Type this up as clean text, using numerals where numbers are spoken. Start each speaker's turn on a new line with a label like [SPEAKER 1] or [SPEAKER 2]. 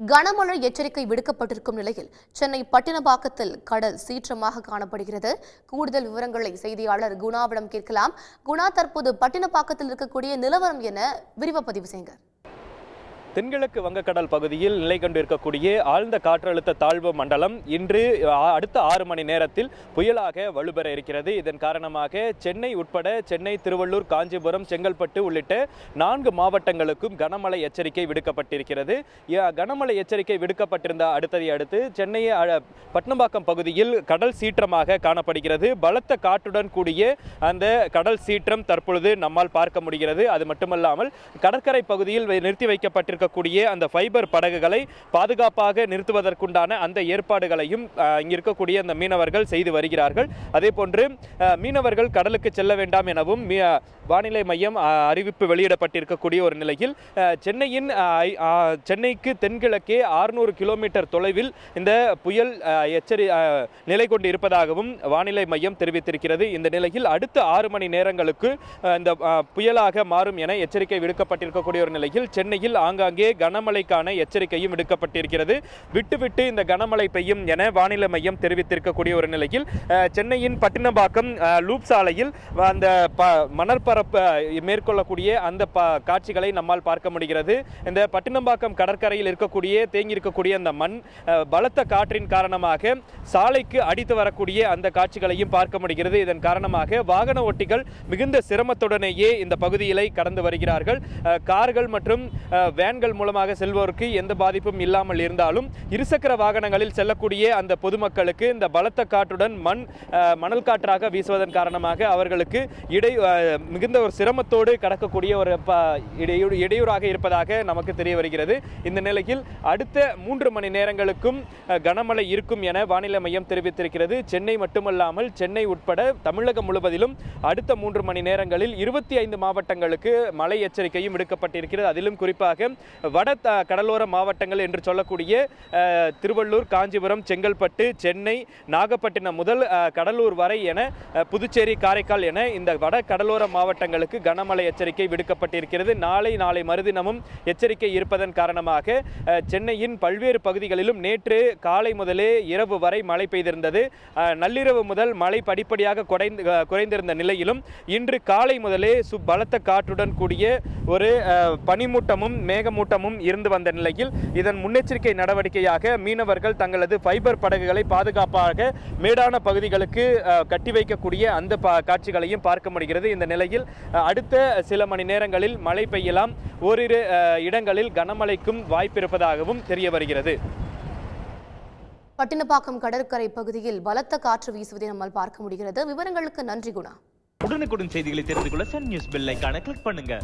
[SPEAKER 1] கனமழை எச்சரிக்கை விடுக்கப்பட்டிருக்கும் நிலையில் சென்னை பட்டினப்பாக்கத்தில் கடல் சீற்றமாக காணப்படுகிறது. கூடுதல் விவரங்களை செய்தியாளர் குணாவிடம் கேட்கலாம். குணா, தற்போது பட்டினப்பாக்கத்தில் இருக்கக்கூடிய நிலவரம் என விரிவாக பதிவு செய்யுங்க.
[SPEAKER 2] தென்கிழக்கு வங்கக்கடல் பகுதியில் நிலை கொண்டிருக்கக்கூடிய ஆழ்ந்த காற்றழுத்த தாழ்வு மண்டலம் இன்று அடுத்த 6 மணி நேரத்தில் புயலாக வலுப்பெற இருக்கிறது. இதன் காரணமாக சென்னை உட்பட சென்னை, திருவள்ளூர், காஞ்சிபுரம், செங்கல்பட்டு உள்ளிட்ட 4 மாவட்டங்களுக்கும் கனமழை எச்சரிக்கை விடுக்கப்பட்டிருக்கிறது. கனமழை எச்சரிக்கை விடுக்கப்பட்டிருந்த அடுத்து சென்னை பட்டினப்பாக்கம் பகுதியில் கடல் சீற்றமாக காணப்படுகிறது. பலத்த காற்றுடன் கூடிய அந்த கடல் சீற்றம் தற்பொழுது நம்மால் பார்க்க முடிகிறது. அது மட்டுமல்லாமல் கடற்கரை பகுதியில் நிறுத்தி வைக்கப்பட்டிருக்க அந்த ஃபைபர் படகுகளை பாதுகாப்பாக நிறுத்துவதற்குண்டான அந்த ஏற்பாடுகளையும் இங்கு இருக்கக்கூடிய அந்த மீனவர்கள் செய்து வருகிறார்கள். அதே போன்று மீனவர்கள் கடலுக்கு செல்ல வேண்டாம் எனவும் வானிலை மையம் அறிவிப்பு வெளியிடப்பட்டிருக்கக்கூடிய ஒரு நிலையில் சென்னைக்கு தென்கிழக்கே 600 கிலோமீட்டர் தொலைவில் இந்த புயல் நிலை கொண்டு இருப்பதாகவும் வானிலை மையம் தெரிவித்திருக்கிறது. இந்த நிலையில் அடுத்த 6 மணி நேரங்களுக்கு இந்த புயலாக மாறும் என எச்சரிக்கை விடுக்கப்பட்டிருக்கக்கூடிய ஒரு நிலையில் சென்னையில் ஆங்காங்கே கனமழைக்கான எச்சரிக்கையும் விடுக்கப்பட்டிருக்கிறது. விட்டு இந்த கனமழை பெய்யும் என வானிலை மையம் தெரிவித்திருக்கக்கூடிய ஒரு நிலையில் சென்னையின் பட்டினப்பாக்கம் லூப் சாலையில் அந்த மணற்பரப்பு மேற்கொள்ளக்கூடிய அந்த காட்சிகளை நம்மால் பார்க்க முடிகிறது. இந்த பட்டினப்பாக்கம் கடற்கரையில் தேங்கி இருக்கக்கூடிய அந்த மண் பலத்த காற்றின் காரணமாக சாலைக்கு அடித்து வரக்கூடிய அந்த காட்சிகளையும் பார்க்க முடிகிறது. இதன் காரணமாக வாகன ஓட்டிகள் மிகுந்த சிரமத்துடனேயே இந்த பகுதிகளை கடந்து வருகிறார்கள். கார்கள் மற்றும் வேன்கள் மூலமாக செல்வோருக்கு எந்த பாதிப்பும் இல்லாமல் இருந்தாலும் இருசக்கர வாகனங்களில் செல்லக்கூடிய அந்த பொதுமக்களுக்கு இந்த பலத்த காற்றுடன் மணல் காற்றாக வீசுவதன் காரணமாக அவர்களுக்கு மிகுந்த ஒரு சிரமத்தோடு கடக்கக்கூடிய ஒரு இடையூறாக இருப்பதாக நமக்கு தெரிய வருகிறது. இந்த நிலையில் அடுத்த 3 மணி நேரங்களுக்கும் கனமழை இருக்கும் என வானிலை மையம் தெரிவித்திருக்கிறது. சென்னை மட்டுமல்லாமல் சென்னை உட்பட தமிழகம் முழுவதிலும் அடுத்த 3 மணி நேரங்களில் 25 மாவட்டங்களுக்கு மழை எச்சரிக்கையும் விடுக்கப்பட்டிருக்கிறது. அதிலும் குறிப்பாக வட கடலோர மாவட்டங்கள் என்று சொல்லக்கூடிய திருவள்ளூர், காஞ்சிபுரம், செங்கல்பட்டு, சென்னை, நாகப்பட்டினம் முதல் கடலூர் வரை என புதுச்சேரி, காரைக்கால் என இந்த வட கடலோர மாவட்டங்களுக்கு கனமழை எச்சரிக்கை விடுக்கப்பட்டிருக்கிறது. நாளை மறுதினமும் எச்சரிக்கை இருப்பதன் காரணமாக சென்னையின் பல்வேறு பகுதிகளிலும் நேற்று காலை முதலே இரவு வரை மழை பெய்திருந்தது. நள்ளிரவு முதல் மழை படிப்படியாக குறைந்திருந்த நிலையிலும் இன்று காலை முதலே பலத்த காற்றுடன் கூடிய ஒரு பனிமூட்டமும் மேகமூட்டமும் இருந்து வந்த நிலையில் இதன் முன்னெச்சரிக்கை நடவடிக்கையாக மீனவர்கள் தங்களது ஃபைபர் படகுகளை பாதுகாப்பாக மேடான பகுதிகளுக்கு கட்டி வைக்கக்கூடிய அந்த காட்சிகளையும் பார்க்க முடிகிறது. இந்த நிலையில் அடுத்த சில மணி நேரங்களில் மழை பெய்யலாம். ஓரிரு இடங்களில் கனமழைக்கும் வாய்ப்பு இருப்பதாகவும் தெரிய வருகிறது.
[SPEAKER 1] பட்டினப்பாக்கம் கடற்கரை பகுதியில் பலத்த காற்று வீசுவதை நம்மால் பார்க்க முடிகிறது. விவரங்களுக்கு நன்றி குணா.
[SPEAKER 3] உடனுக்குடன் செய்திகளை தெரிந்து கொள்ள சன் நியூஸ் பெல் ஐகானை கிளிக் பண்ணுங்க.